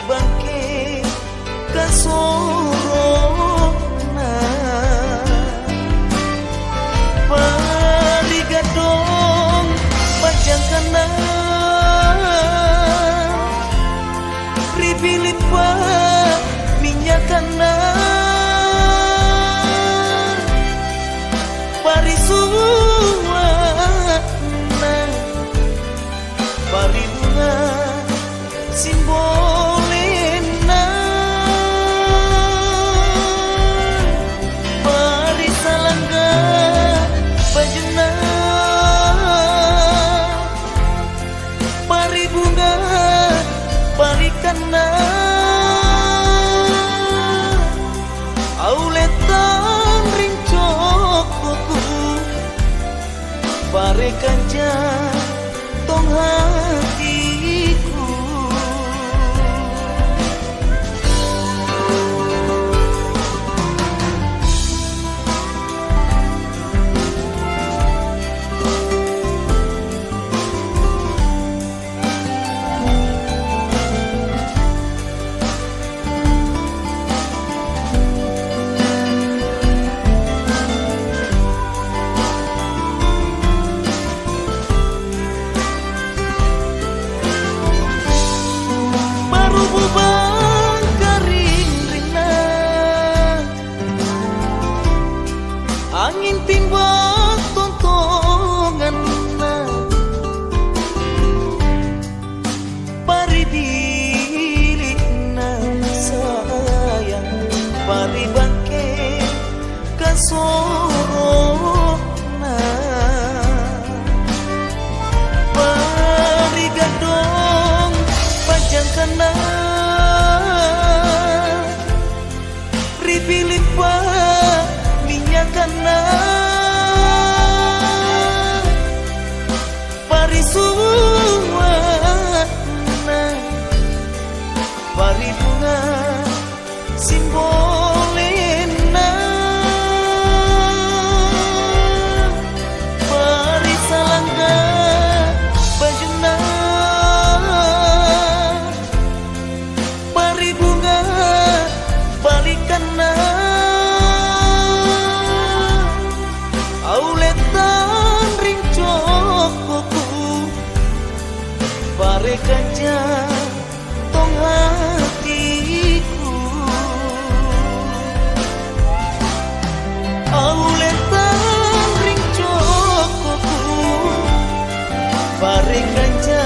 bangke kasorona pari gadong panjangkana ripilipa minyakana parisuwana pari bunga simbolena pari salangga bajena pari bunga pari kana auletan rincok kuku pare kanja tong hatiku bubang kering ringan angin timbang tontongan pari bilik sayang pari bangke kasorona pari gadong panjangkana ripilipa minyakana parisuwana pari bunga simbolena pari salangga bajena pari bunga balikana auletan rincok kuku pare kanja tong hatiku auletan rincok kuku pare kanja